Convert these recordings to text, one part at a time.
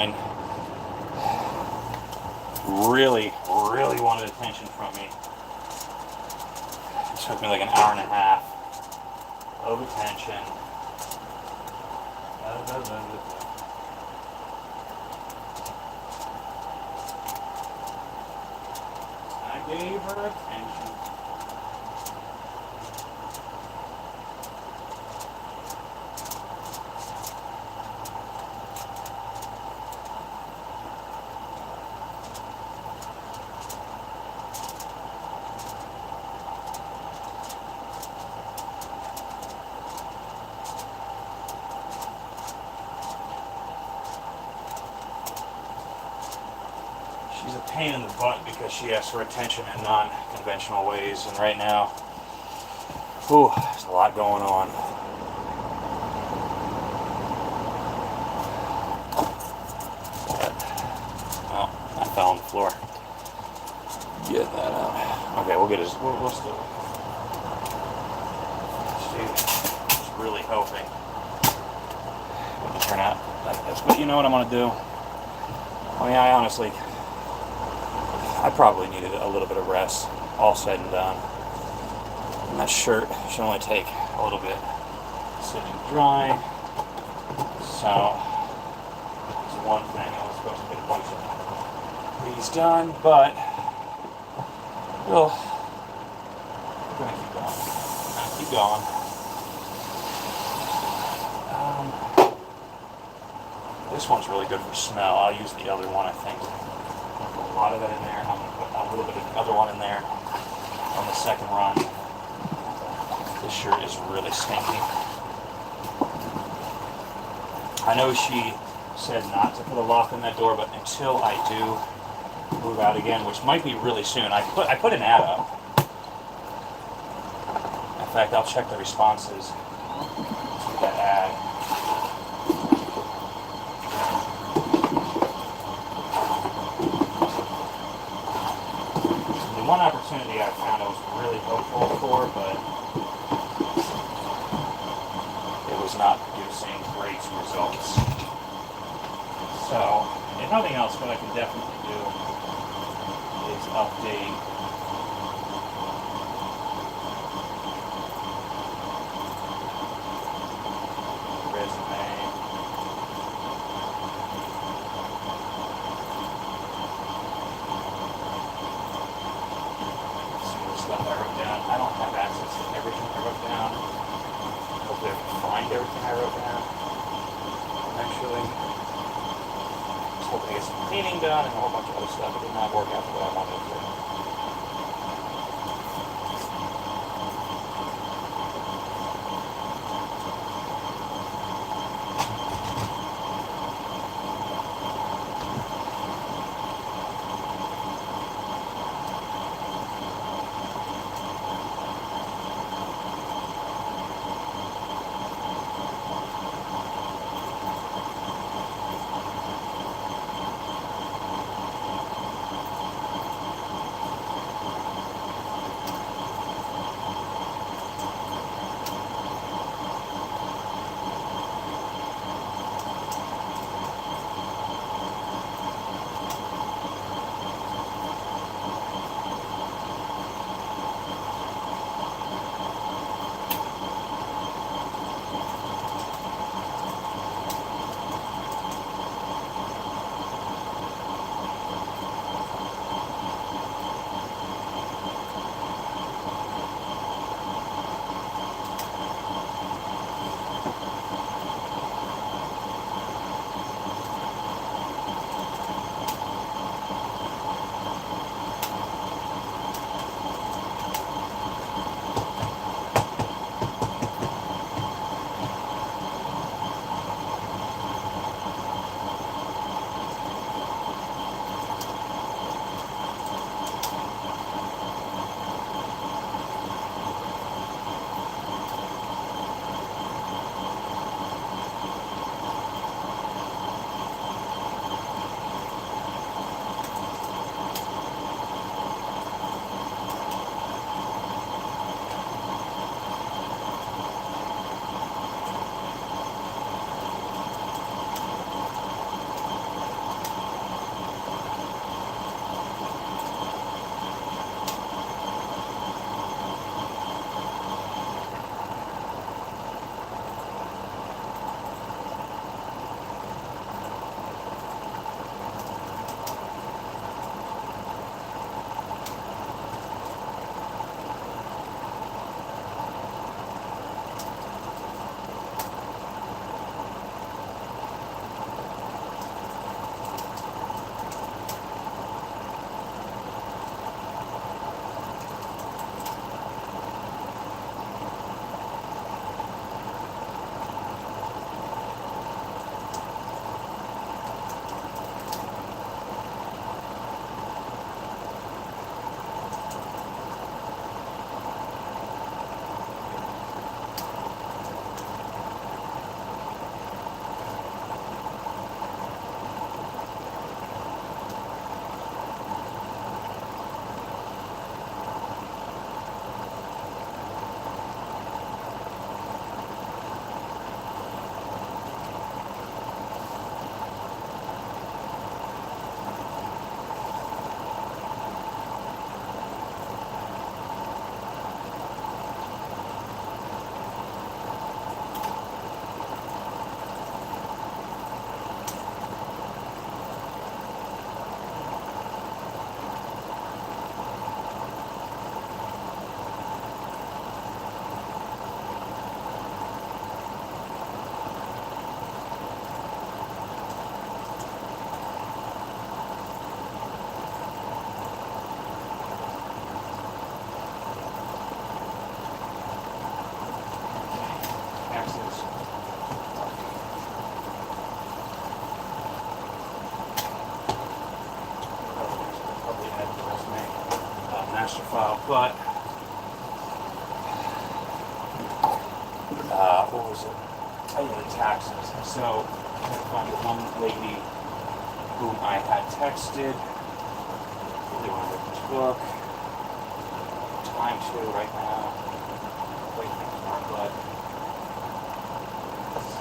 and really wanted attention from me. It took me like an hour and a half of attention. I gave her attention. She's a pain in the butt because she asks for attention in non-conventional ways, and right now, whew, there's a lot going on. But, well, I fell on the floor. Get that out. Okay, we'll get his. We'll still. She's really hoping it would turn out like this. But you know what I'm gonna do? I mean, I honestly. I probably needed a little bit of rest, all said and done. And that shirt should only take a little bit sitting dry. So, it's one thing. I was supposed to get a bunch of these done, but we're going to keep going. Keep going. This one's really good for smell. I'll use the other one, I think. A lot of that in there. I'm going to put a little bit of the other one in there on the second run. This shirt is really stinky. I know she said not to put a lock on that door, but until I do move out again, which might be really soon, I put an ad up. In fact, I'll check the responses to that ad. One opportunity I found I was really hopeful for, but it was not producing great results. So, if nothing else, what I can definitely do is update resume. Stuff I wrote down. I don't have access to everything I wrote down. Hopefully I can find everything I wrote down eventually. Just hoping to get some cleaning done and a whole bunch of other stuff. It did not work out the way I wanted it to. master file, but what was it? Oh yeah, the taxes. So I found one lady whom I had texted. They wanted to book time to right now. Waiting for my butt. Let's see.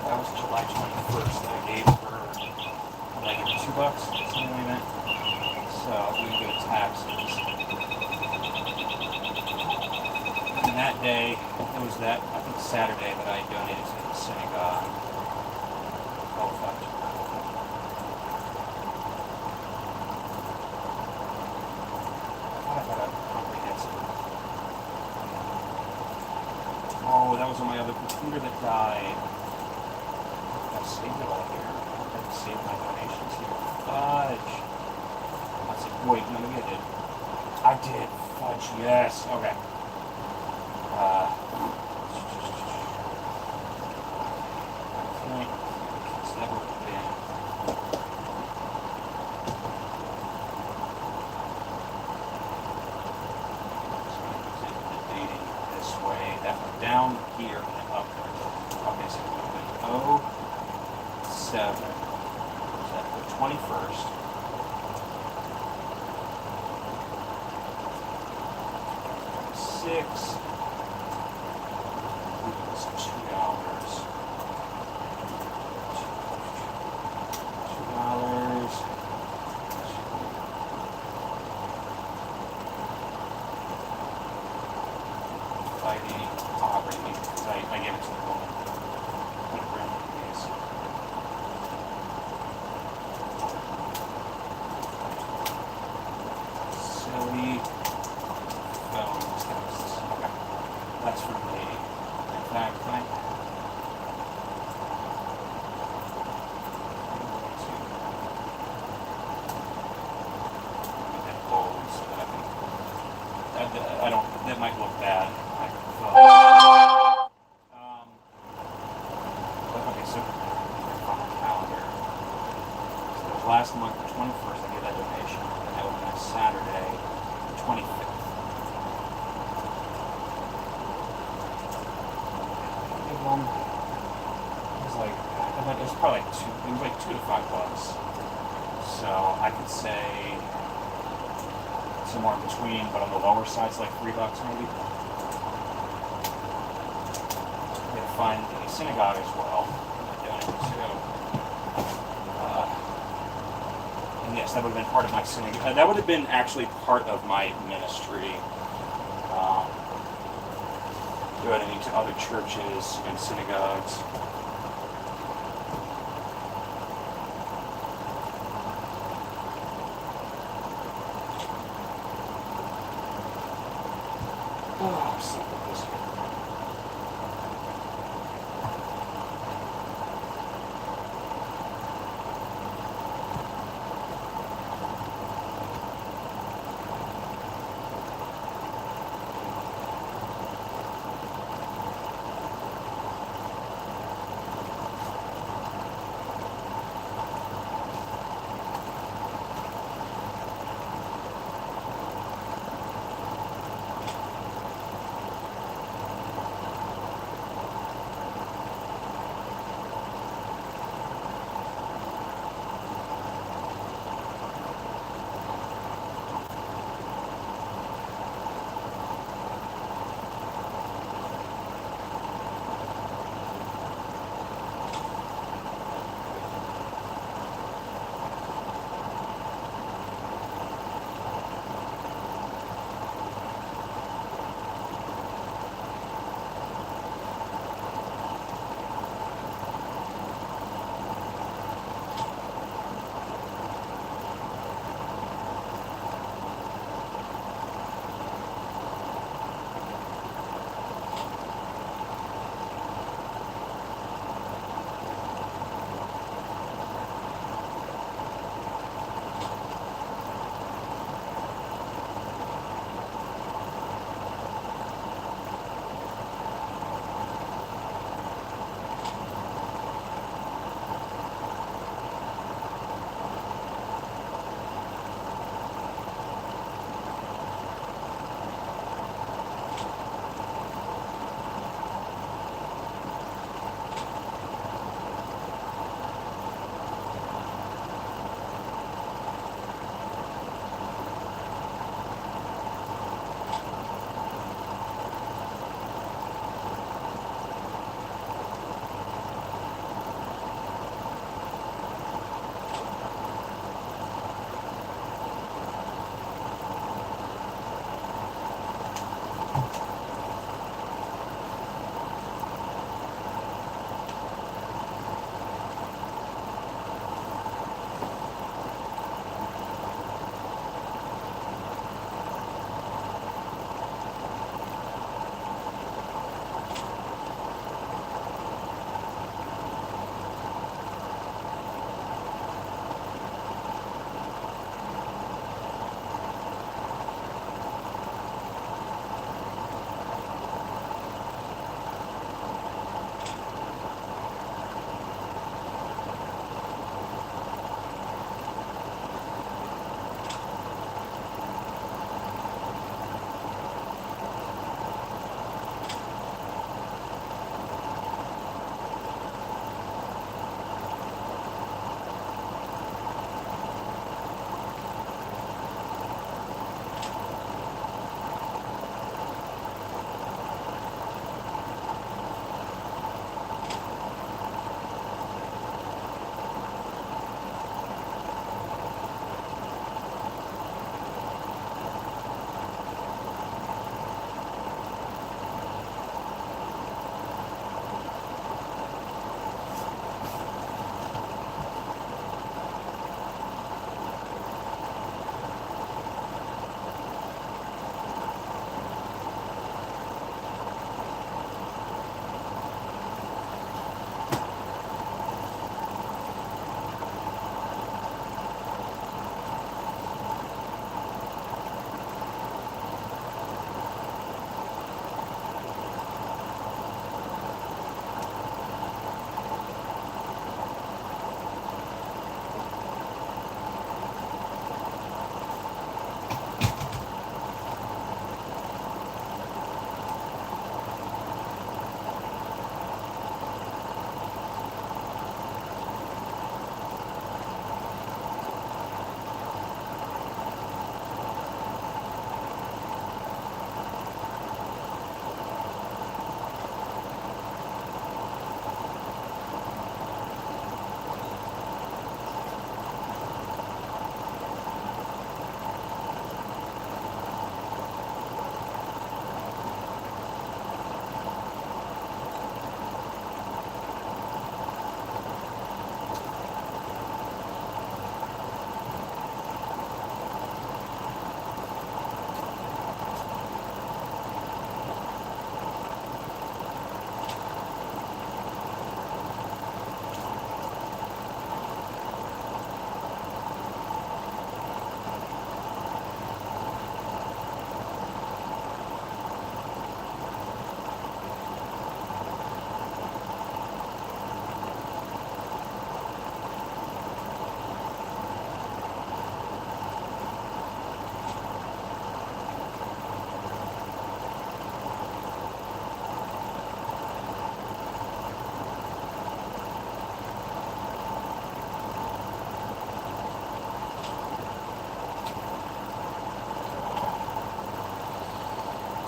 That was July 21st that I gave her, like, $2, something like that. So we go to taxes. And that day, it was that, I think Saturday, that I donated to the synagogue. Oh, fuck. I had a comprehensive. Oh, that was on my other computer that died. I saved it all here. I didn't save my donations here. Fudge. I said, wait, no, maybe I did. I did. Fudge, yes. Okay. So that would have been. Dating this way. That went down here and up there. Okay, so it would have been 07. Was that the 21st? 6. It's $2. $2. Fighting poverty because I gave it to the woman. Silly phones. Okay. That's from me. In fact, I I don't, that might look bad. But okay, so on the calendar. So it was last month, the 21st, I gave that donation, and that would have been Saturday, the 25th. It was probably like $2 to $5. So I could say somewhere in between, but on the lower side, it's like $3 maybe. I'm going to find the synagogue as well. And yes, that would have been part of my synagogue. That would have been actually part of my ministry. Going into other churches and synagogues. Oh, I'm sick of this.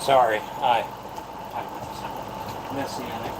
sorry. I'm messianic.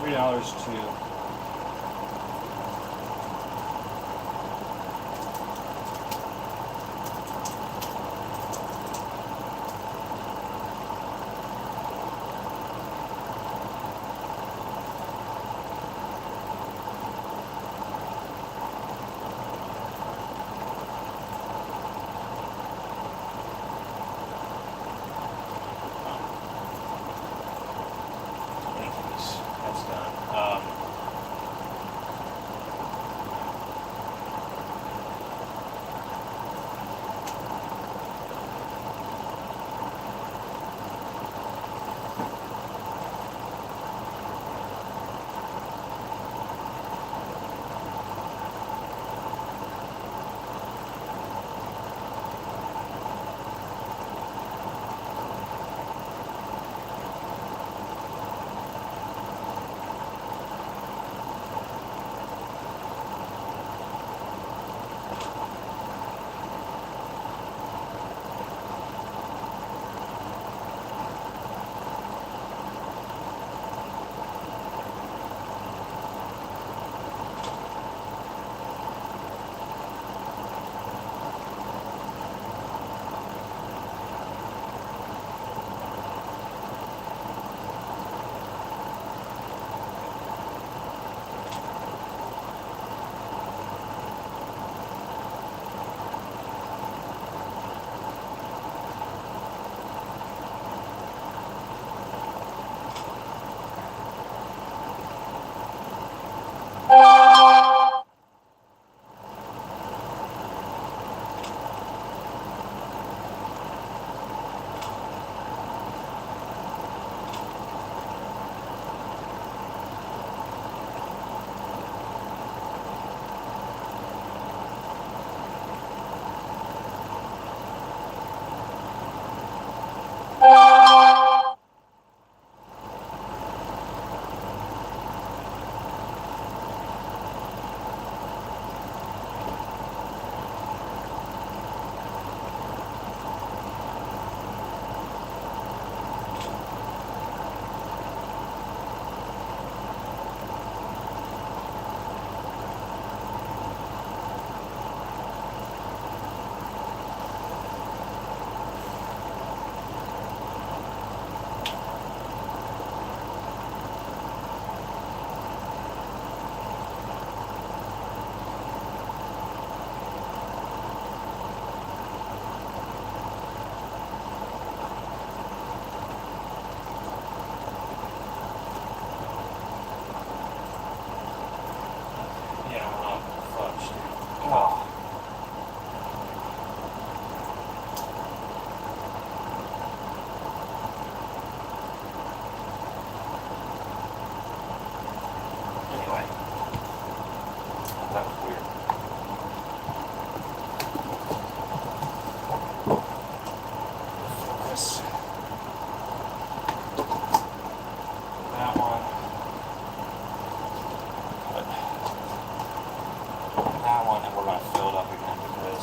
$3 to that's done.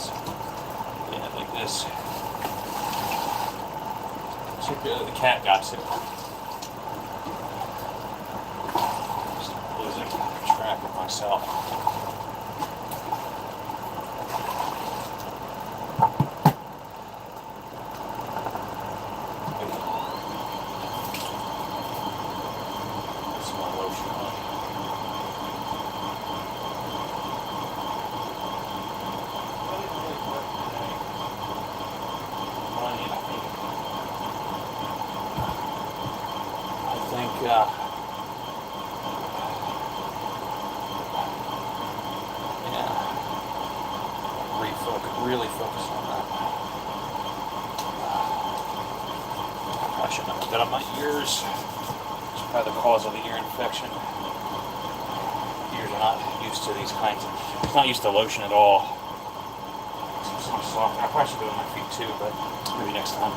this. Yeah, like this. The cat got to. Just losing track of myself. That's my lotion on. Really focus on that. I shouldn't have put that on my ears. It's probably the cause of the ear infection. Ears are not used to these kinds of. It's not used to lotion at all. It's so much softer. I probably should do it on my feet too, but maybe next time.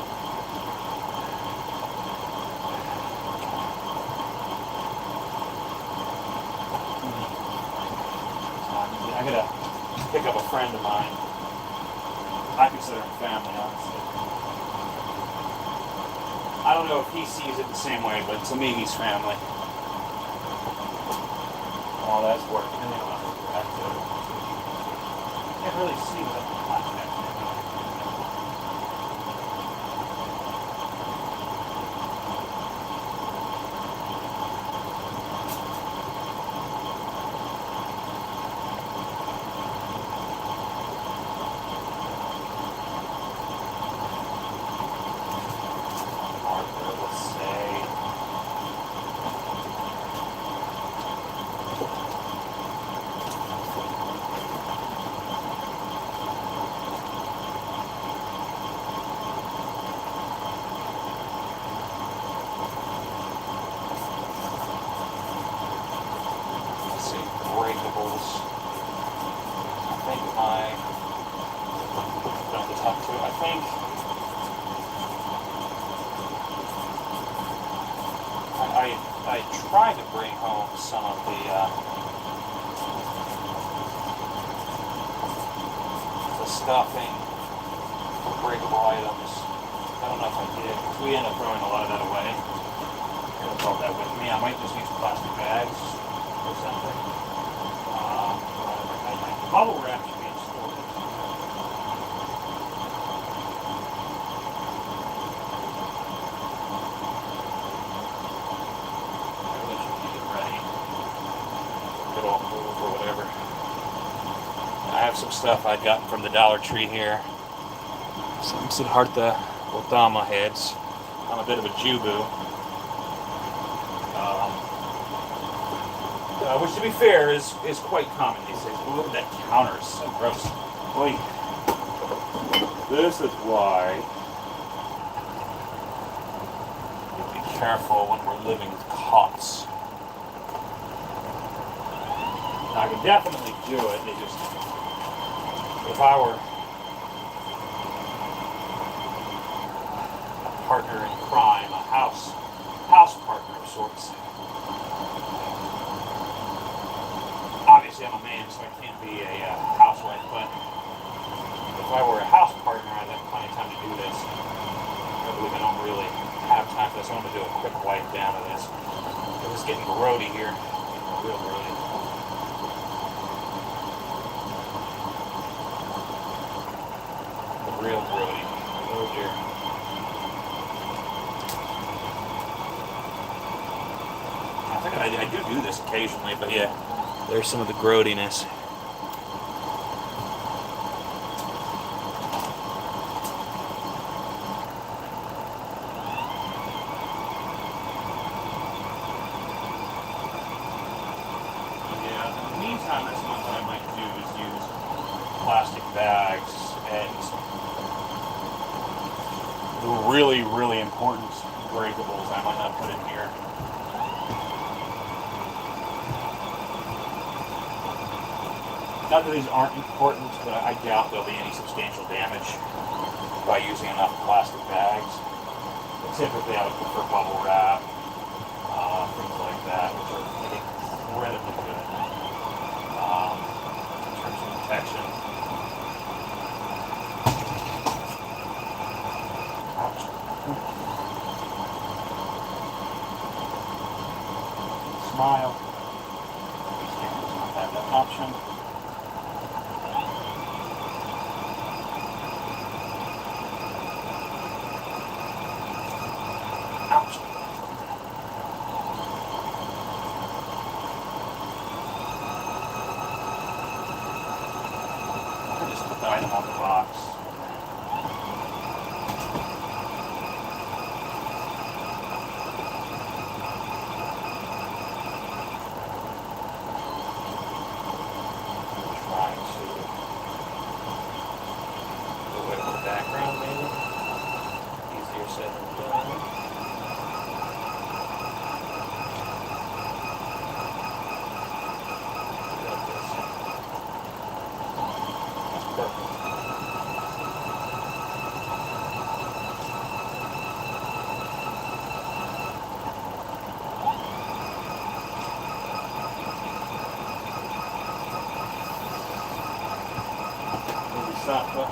I gotta pick up a friend of mine. I consider him family, honestly. I don't know if he sees it the same way, but to me, he's family. Oh, that's working. Can't really see that. I tried to bring home some of the stuffing for breakable items. I don't know if I did, because we ended up throwing a lot of that away. I could have brought that with me. I might just use plastic bags or something. Bubble wrap should be in storage. I have some stuff I'd gotten from the Dollar Tree here. Some Siddhartha Gautama heads. I'm a bit of a Jubu. Which, to be fair, is quite common these days. Look at that counter. It's so gross. Boy, this is why you be careful when we're living with cots. I could definitely do it. They just, if I were a partner in crime, a house partner of sorts. Obviously, I'm a man, so I can't be a housewife. But if I were a house partner, I'd have plenty of time to do this. I believe I don't really have time for this. I want to do a quick wipe down of this. It's getting grody here, real grody. Real grody. Oh dear. I think I do this occasionally, but yeah, there's some of the grodiness. Yeah, in the meantime, that's what I might do is use plastic bags and the really, really important breakables I might not put in here. Not that these aren't important, but I doubt there'll be any substantial damage by using enough plastic bags. But typically I would prefer bubble wrap, things like that, which are incredibly good in terms of protection. item on the box. Trying to go away from the background, maybe. Easier said than done. Stop, but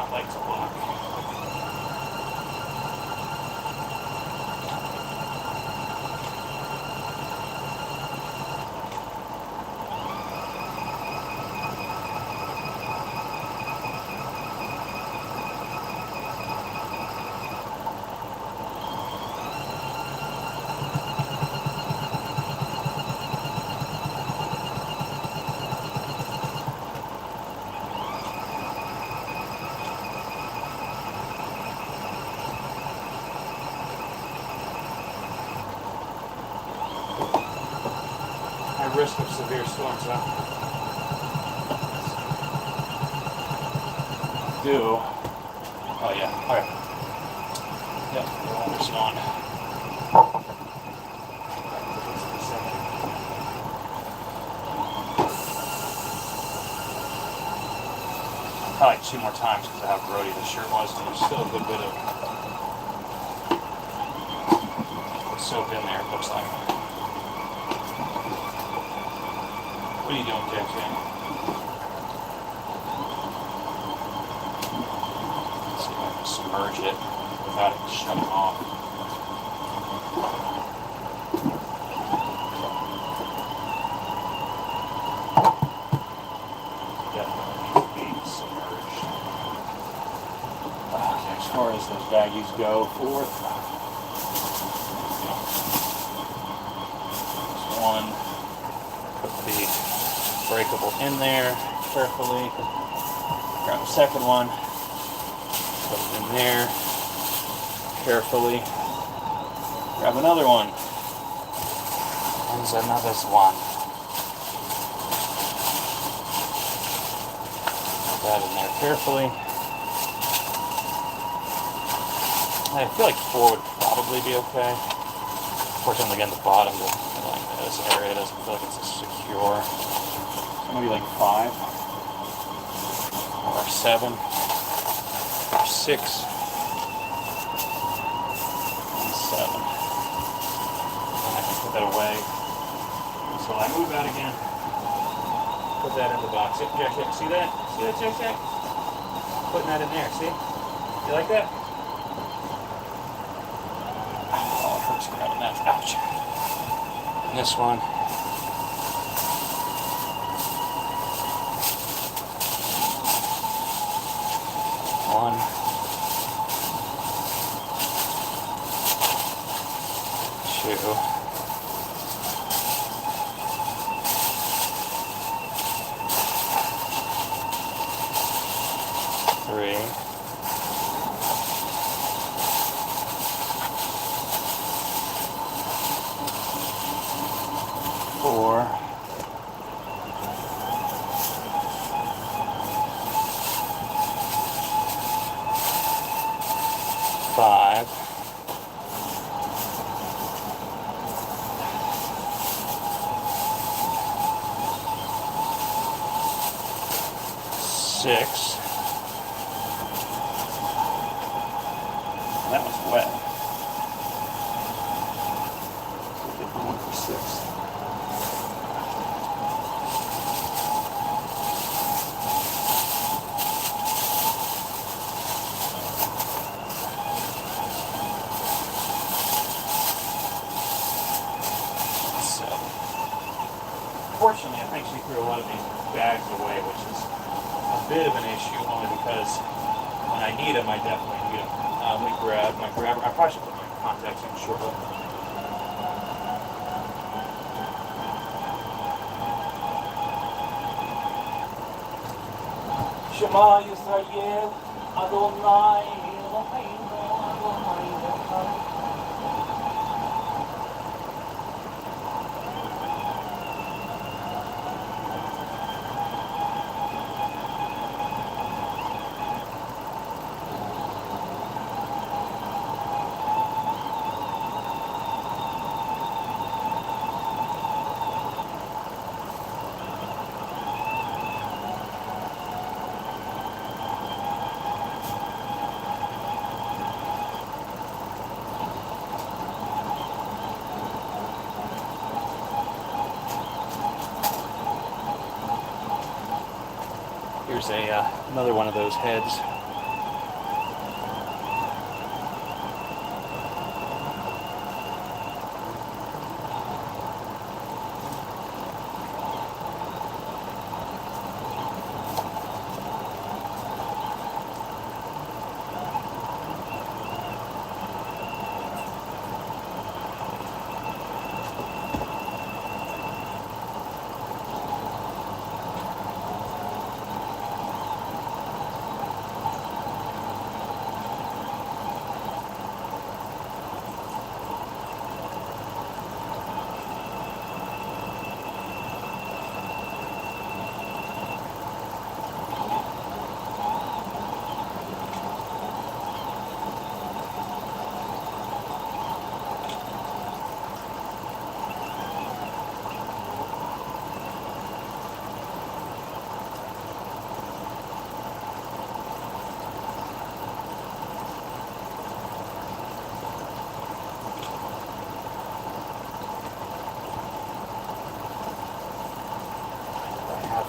like to lock. Risk of severe storms, huh? Do. Oh yeah, okay. Yep, we're almost on. Probably like 2 more times because of how grody the shirt was, and there's still a good bit of soap in there, it looks like. What are you doing, James? Let's see if I can submerge it without it shutting off. Definitely needs to be submerged. Okay, as far as those baggies go, forth. There's one. Put the breakable in there carefully. Grab the second one, put it in there carefully. Grab another one, and another one. Put that in there carefully. I feel like 4 would probably be okay. Unfortunately, again, the bottom, like this area doesn't feel like it's secure. Maybe like 5 or 7 or 6 and 7. And I can put that away. So I move out again. Put that in the box. Yep, Jack, Jack. See that? See that, Jack, Jack? Putting that in there. See? You like that? Oh, it hurts grabbing that. Ouch. And this one. One, 2, 3, 5. 6. That was wet. Get one for 6. 7. Fortunately, I think she threw a lot of these bags away, which is a bit of an issue, only because when I need them, I definitely need them. Let me grab my grabber. I probably should put my contacts in shortly. Shema Yisrael, Adonai Eloheinu, Adonai Echad. Here's another one of those heads.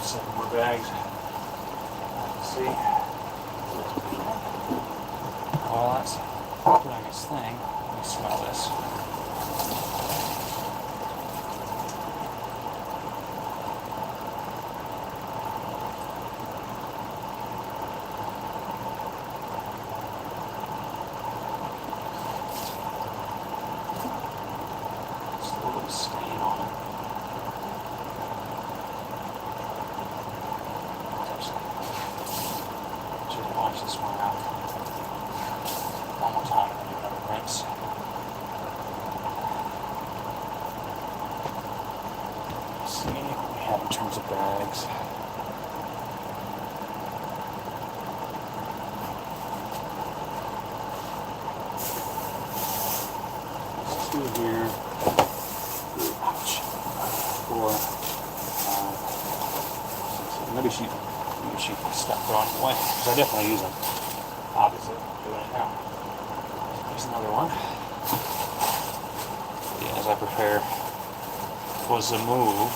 Some more bags. Let's see. Oh, that's a nice thing. Let me smell this. Just a little stain on it. Wash this one out one more time and then do another rinse. Let's see what we have in terms of bags. There's 2 here. Ouch. 4, 5, 6. Maybe she stop throwing them away, because I definitely use them. Obviously, I'm doing it now. Here's another one. Yeah, as I prepare for the move.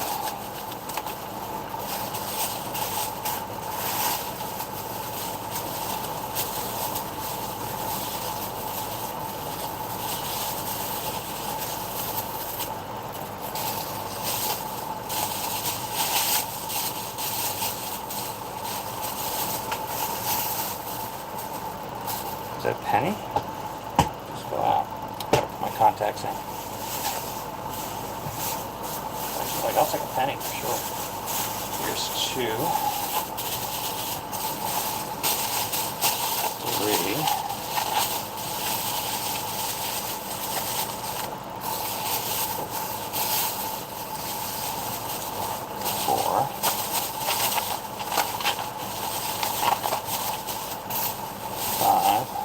Is that a penny? Just fell out. Gotta put my contacts in. Actually, like, I'll take a penny for sure. Here's 2. 3. 4. 5.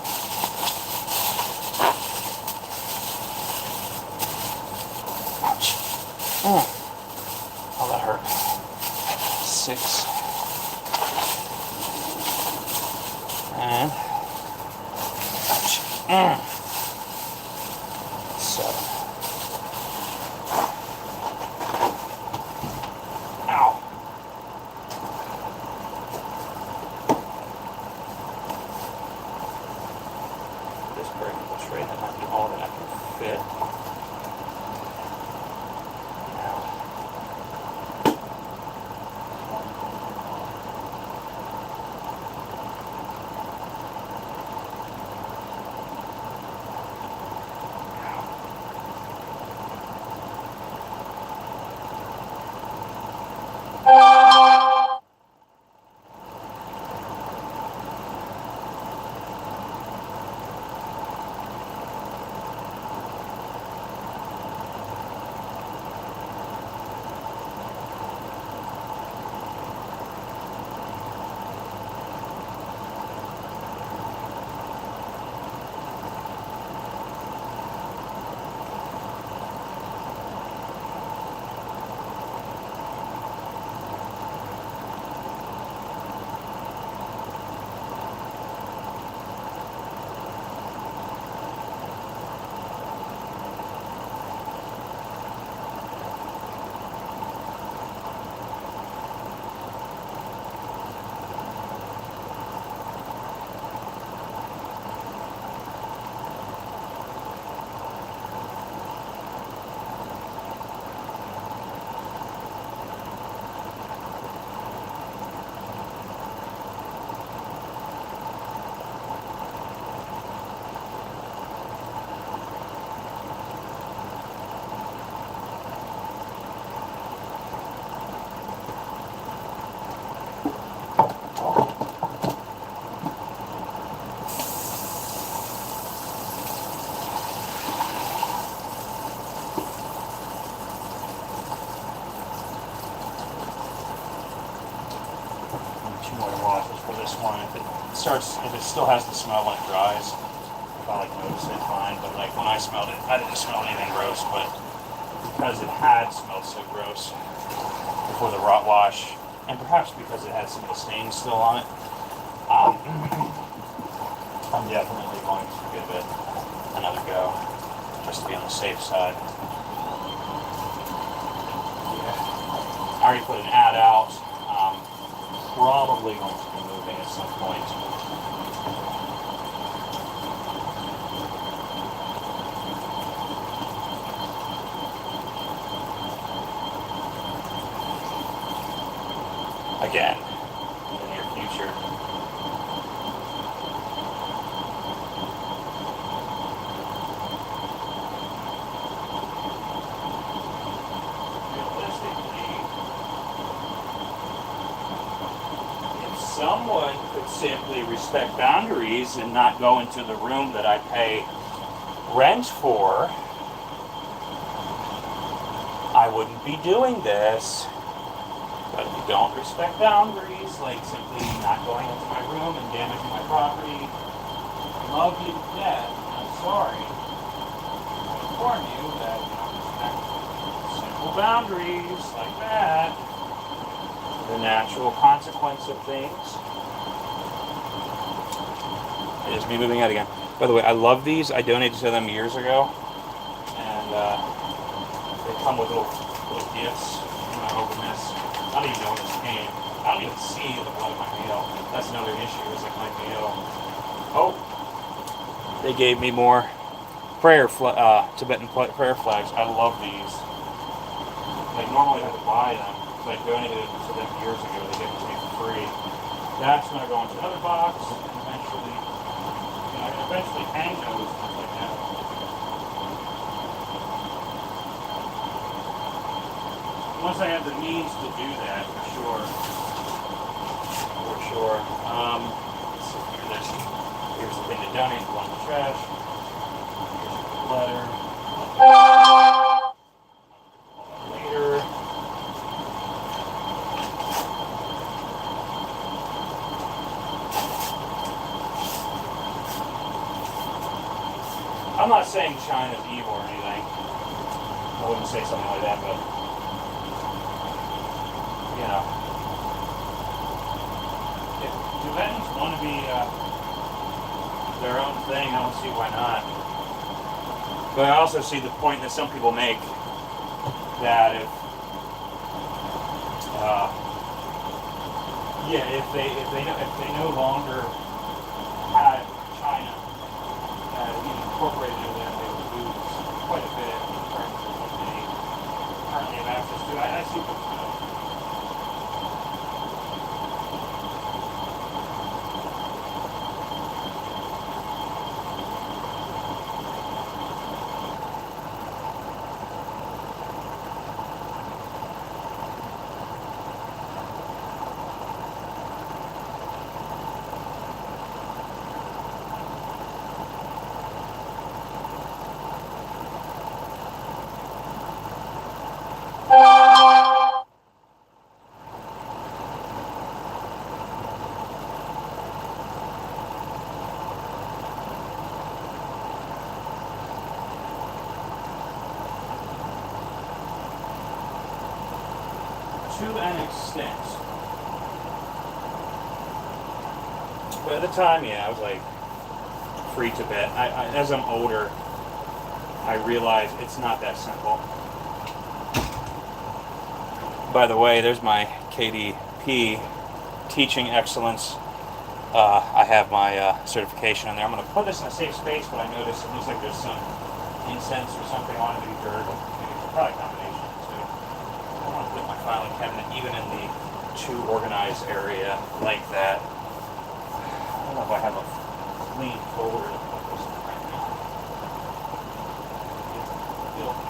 7. Ow. This breakable tray, that might be all that I can fit. If it still has the smell when it dries, I'll notice it fine. But when I smelled it, I didn't smell anything gross. But because it had smelled so gross before the rot wash, and perhaps because it had some of the stains still on it, I'm definitely going to give it another go, just to be on the safe side. Yeah. I already put an ad out. Probably going to be moving at some point. Again, in the near future. Realistically, if someone could simply respect boundaries and not go into the room that I pay rent for, I wouldn't be doing this. But if you don't respect boundaries, like simply not going into my room and damaging my property, I love you to death. I'm sorry. I inform you that you don't respect simple boundaries like that. The natural consequence of things. It is me moving out again. By the way, I love these. I donated to them years ago. And they come with little gifts when I open this. I don't even know when this came. I don't even see the blood of my mail. That's another issue, is like my mail. Oh, they gave me more Tibetan prayer flags. I love these. Like normally I have to buy them, so I donated to them years ago. They gave them to me for free. That's going to go into another box, and eventually, I can eventually hang those and stuff like that. Once I have the means to do that, for sure. Let's see here. Here's the thing to donate, go in the trash. Here's the letter. Later. I'm not saying China's evil or anything. I wouldn't say something like that, but if Tibetans want to be their own thing. I don't see why not. But I also see the point that some people make that if they no longer had China incorporated into them, they would lose quite a bit in terms of what they currently have access to. I see what's going on. To an extent. But at the time, yeah, I was like free to bet. As I'm older, I realize it's not that simple. By the way, there's my KDP Teaching Excellence. I have my certification in there. I'm going to put this in a safe space, but I noticed it looks like there's some incense or something on it, maybe dirt, maybe it's a product combination. I want to put my filing cabinet even in the too organized area like that. I don't know if I have a clean folder to put this in right now. It'll be.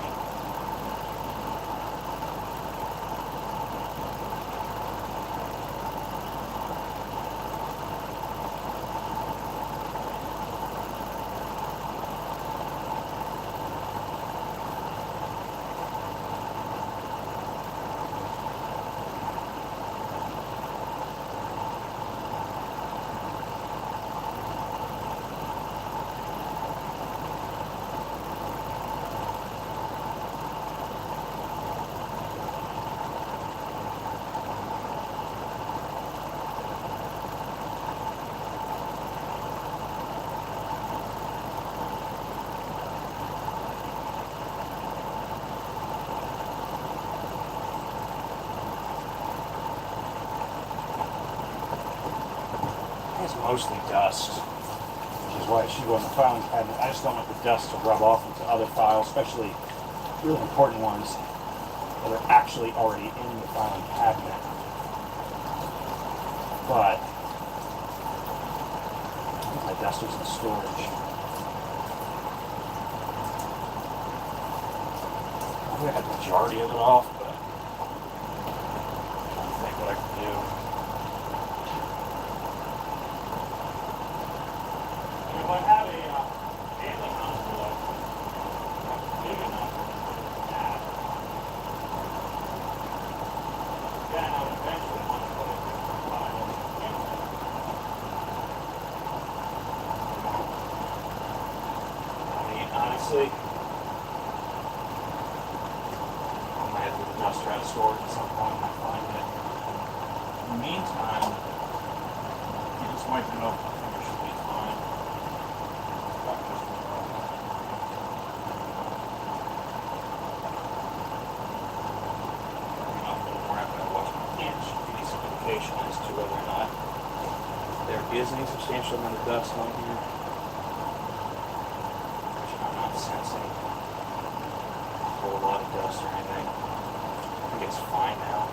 It's mostly dust, which is why it should go in the filing cabinet. I just don't want the dust to rub off into other files, especially really important ones that are actually already in the filing cabinet. But I think my duster's in storage. I think I had the majority of it off, but I don't think what I can do. I have a family envelope that's big enough that then I would eventually want to put it in the file. I mean, honestly, I might have to do the duster out of storage at some point when I find it. In the meantime, just wiping it off my finger should be fine. As to whether or not there is any substantial amount of dust on here, which I'm not sensing a whole lot of dust or anything. I think it's fine now.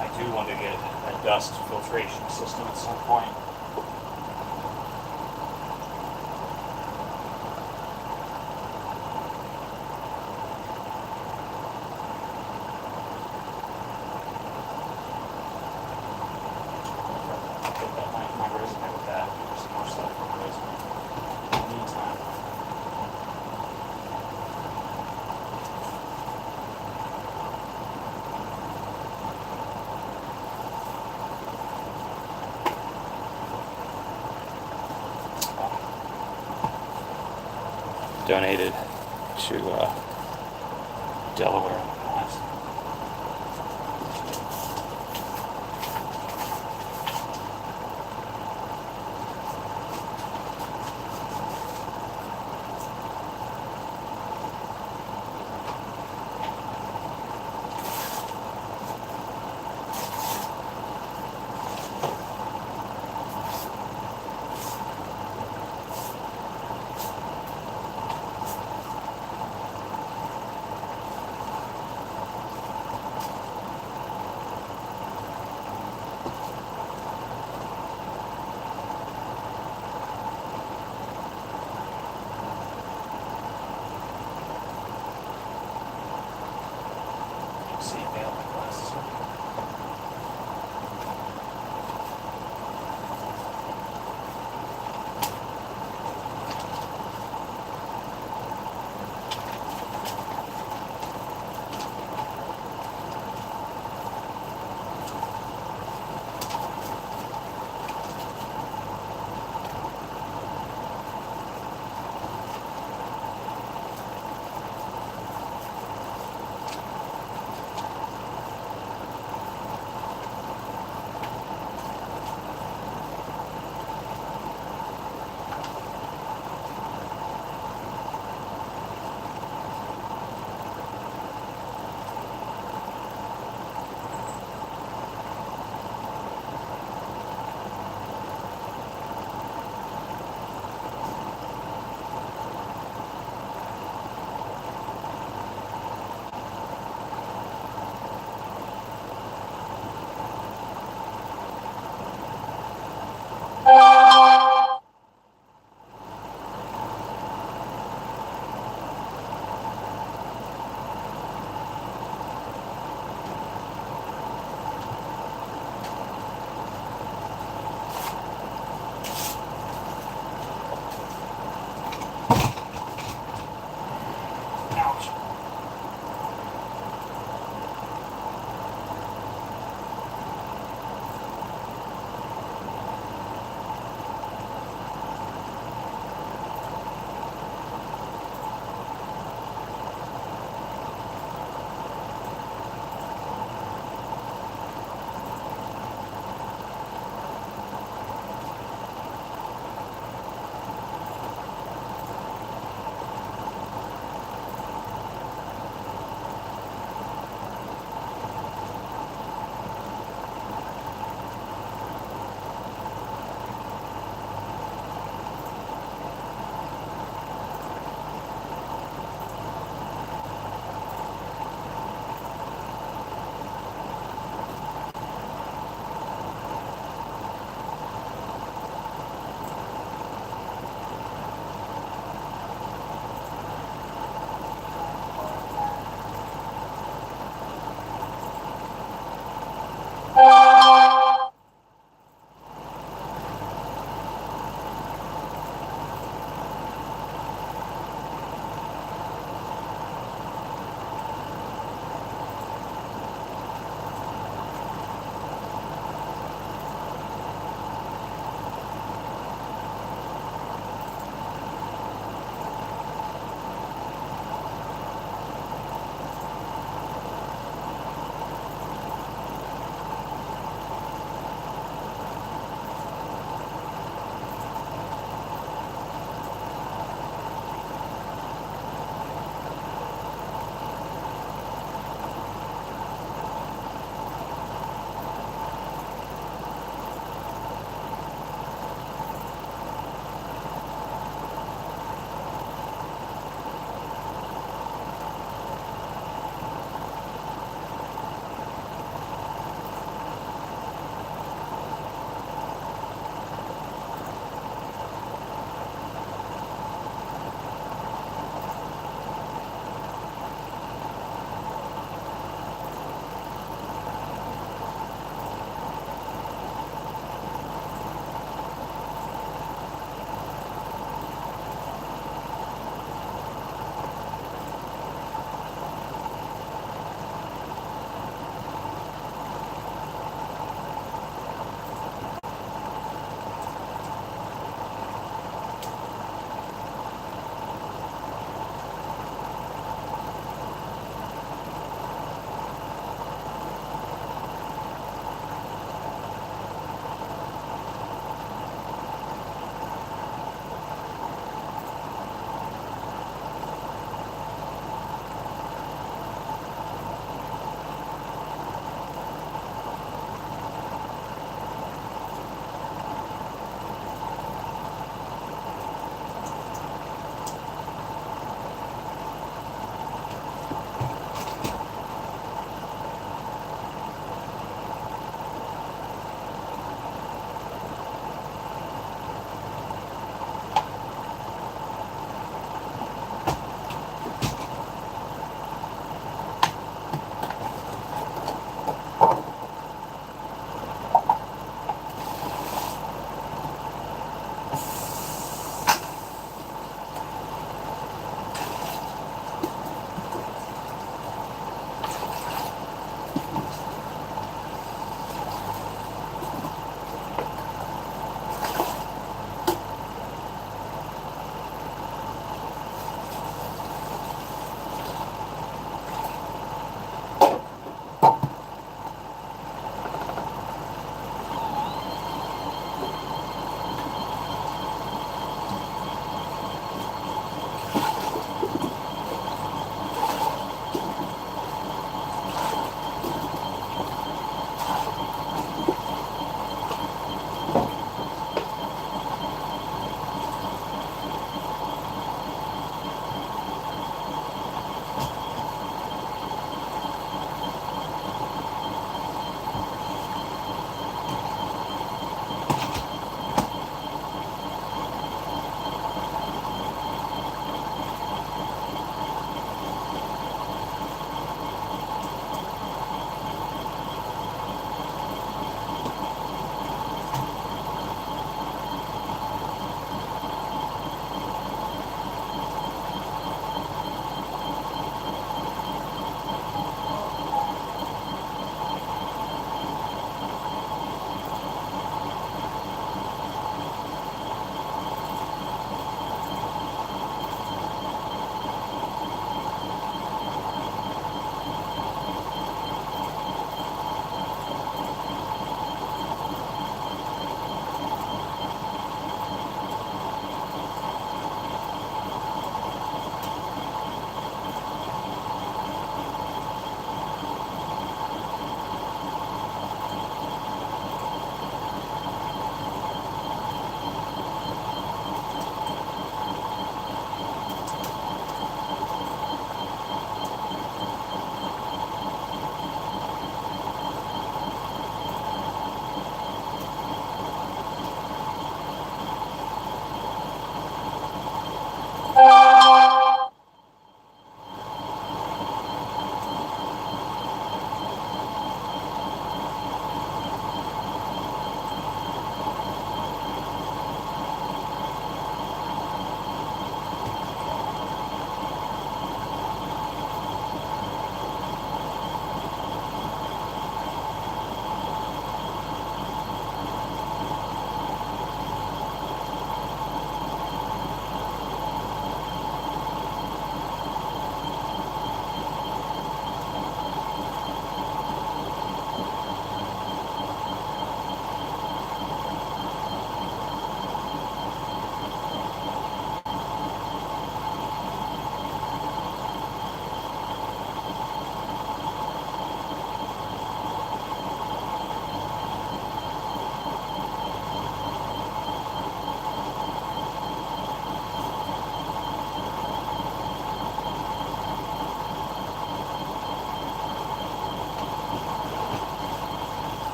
I do want to get a dust filtration system at some point. My resume with that. There's some more stuff from my resume. In the meantime, donated to Delaware.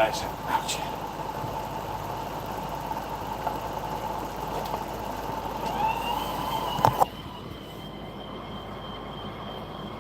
guys. Ouch.